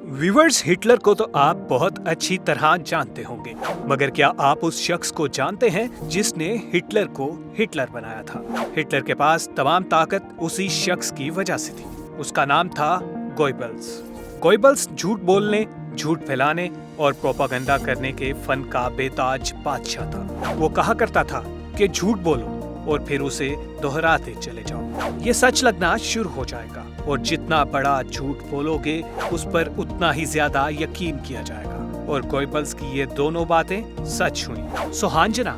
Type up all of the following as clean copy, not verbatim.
Viewers, Hitler को तो आप बहुत अच्छी तरह जानते होंगे, मगर क्या आप उस शख्स को जानते हैं जिसने हिटलर को हिटलर बनाया था? हिटलर के पास तमाम ताकत उसी शख्स की वजह से थी। उसका नाम था गोइबल्स। गोइबल्स झूठ बोलने, झूठ फैलाने और प्रोपागेंडा करने के फन का बेताज बादशाह था। वो कहा करता था कि झूठ बोलो और फिर उसे दोहराते चले जाओ, ये सच लगना शुरू हो जाएगा और जितना बड़ा झूठ बोलोगे उस पर उतना ही ज्यादा यकीन किया जाएगा। और गोइबल्स की ये दोनों बातें सच हुई। सोहांजना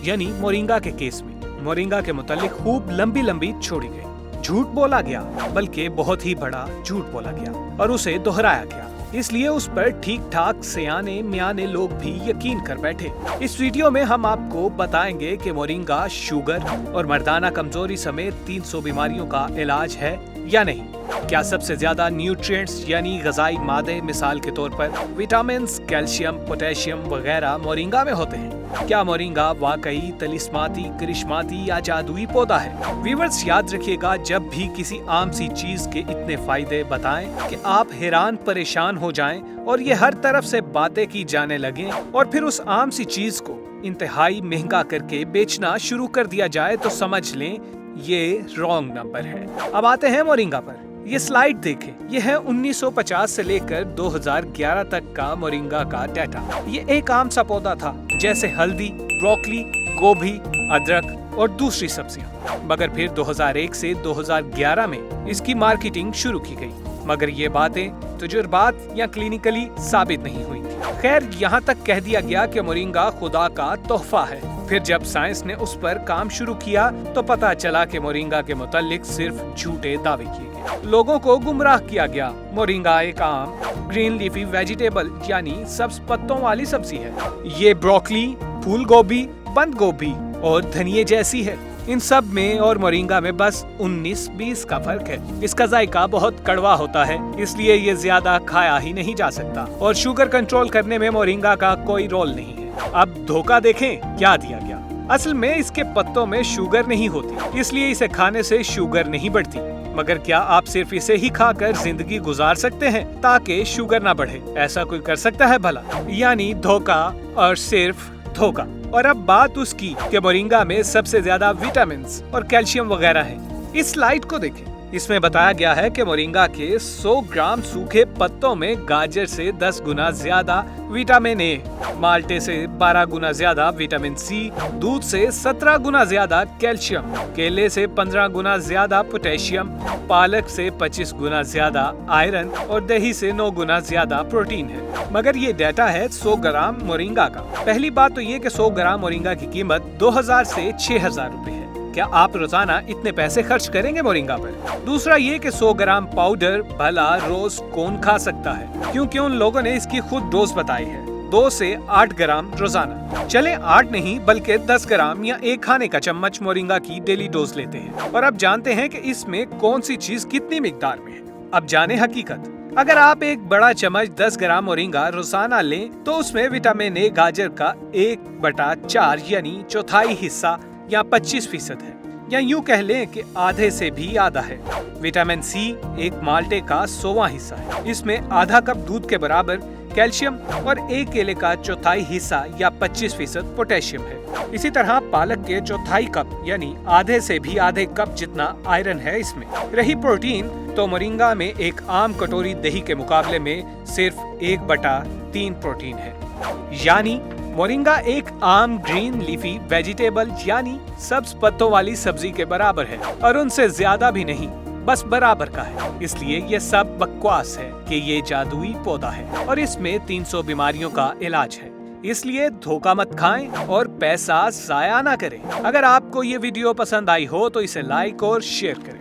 यानी मोरिंगा के केस में मोरिंगा के मुतालिक खूब लंबी लंबी छोड़ी गई। झूठ बोला गया, बल्कि बहुत ही बड़ा झूठ बोला गया और उसे दोहराया गया, इसलिए उस पर ठीक ठाक सयाने म्याने लोग भी यकीन कर बैठे। इस वीडियो में हम आपको बताएंगे कि मोरिंगा शुगर और मर्दाना कमजोरी समेत 300 बीमारियों का इलाज है या नहीं। क्या सबसे ज्यादा न्यूट्रिएंट्स यानी ग़िज़ाई मादे मिसाल के तौर पर विटामिन, कैल्शियम, पोटेशियम वगैरह मोरिंगा में होते हैं? क्या मोरिंगा वाकई तलिस्माती, करिश्माती या जादुई पौधा है? व्यूअर्स, याद रखिएगा, जब भी किसी आम सी चीज के इतने फायदे बताएं कि आप हैरान परेशान हो जाएं और ये हर तरफ से बातें की जाने लगे और फिर उस आम सी चीज को इंतहाई महंगा करके बेचना शुरू कर दिया जाए, तो समझ लें ये रॉन्ग नंबर है। अब आते हैं मोरिंगा पर। ये स्लाइड देखें, ये है 1950 से लेकर 2011 तक का मोरिंगा का डाटा। ये एक आम सा पौधा था जैसे हल्दी, ब्रोकली, गोभी, अदरक और दूसरी सब्जियां। मगर फिर 2001 से 2011 में इसकी मार्केटिंग शुरू की गई, मगर ये बातें तजुर्बात या क्लिनिकली साबित नहीं हुई थी। खैर, यहाँ तक कह दिया गया कि मोरिंगा खुदा का तोहफा है। फिर जब साइंस ने उस पर काम शुरू किया तो पता चला कि मोरिंगा के मुतालिक सिर्फ झूठे दावे किए गए, लोगों को गुमराह किया गया। मोरिंगा एक आम ग्रीन लीफी वेजिटेबल यानी सब्ज पत्तों वाली सब्जी है। ये ब्रोकली, फूल गोभी, बंद गोभी और धनिये जैसी है। इन सब में और मोरिंगा में बस 19-20 का फर्क है। इसका जायका बहुत कड़वा होता है, इसलिए ये ज्यादा खाया ही नहीं जा सकता और शुगर कंट्रोल करने में मोरिंगा का कोई रोल नहीं है। अब धोखा देखें क्या दिया गया। असल में इसके पत्तों में शुगर नहीं होती, इसलिए इसे खाने से शुगर नहीं बढ़ती। मगर क्या आप सिर्फ इसे ही खाकर जिंदगी गुजार सकते हैं ताकि शुगर ना बढ़े? ऐसा कोई कर सकता है भला? यानी धोखा और सिर्फ धोखा। और अब बात उसकी कि मोरिंगा में सबसे ज्यादा विटामिन और कैल्शियम वगैरह है। इस स्लाइड को देखें, इसमें बताया गया है कि मोरिंगा के 100 ग्राम सूखे पत्तों में गाजर से 10 गुना ज्यादा विटामिन ए, माल्टे से 12 गुना ज्यादा विटामिन सी, दूध से 17 गुना ज्यादा कैल्शियम, केले से 15 गुना ज्यादा पोटेशियम, पालक से 25 गुना ज्यादा आयरन और दही से 9 गुना ज्यादा प्रोटीन है। मगर ये डाटा है 100 ग्राम मोरिंगा का। पहली बात तो ये कि 100 ग्राम मोरिंगा की कीमत 2000 से 6000 रुपए है। क्या आप रोजाना इतने पैसे खर्च करेंगे मोरिंगा पर? दूसरा ये कि 100 ग्राम पाउडर भला रोज कौन खा सकता है, क्योंकि उन लोगों ने इसकी खुद डोज बताई है, 2 से 8 ग्राम रोजाना। चले 8 नहीं बल्कि 10 ग्राम या एक खाने का चम्मच मोरिंगा की डेली डोज लेते हैं। और अब जानते हैं कि इसमें कौन सी चीज कितनी मिकदार में है। अब जाने हकीकत। अगर आप एक बड़ा चम्मच 10 ग्राम मोरिंगा रोजाना लें तो उसमें विटामिन ए गाजर का 1/4 यानी चौथाई हिस्सा या 25% है, या यूं कह लें कि आधे से भी आधा है। विटामिन सी एक माल्टे का 100वां हिस्सा है। इसमें आधा कप दूध के बराबर कैल्शियम और एक केले का चौथाई हिस्सा या 25% पोटेशियम है। इसी तरह पालक के चौथाई कप यानी आधे से भी आधे कप जितना आयरन है इसमें। रही प्रोटीन, तो मोरिंगा में एक आम कटोरी दही के मुकाबले में सिर्फ 1/3 प्रोटीन है। यानी मोरिंगा एक आम ग्रीन लीफी वेजिटेबल यानी सब्ज पत्तों वाली सब्जी के बराबर है और उनसे ज्यादा भी नहीं, बस बराबर का है। इसलिए ये सब बकवास है कि ये जादुई पौधा है और इसमें 300 बीमारियों का इलाज है। इसलिए धोखा मत खाएं और पैसा जाया ना करें। अगर आपको ये वीडियो पसंद आई हो तो इसे लाइक और शेयर करें।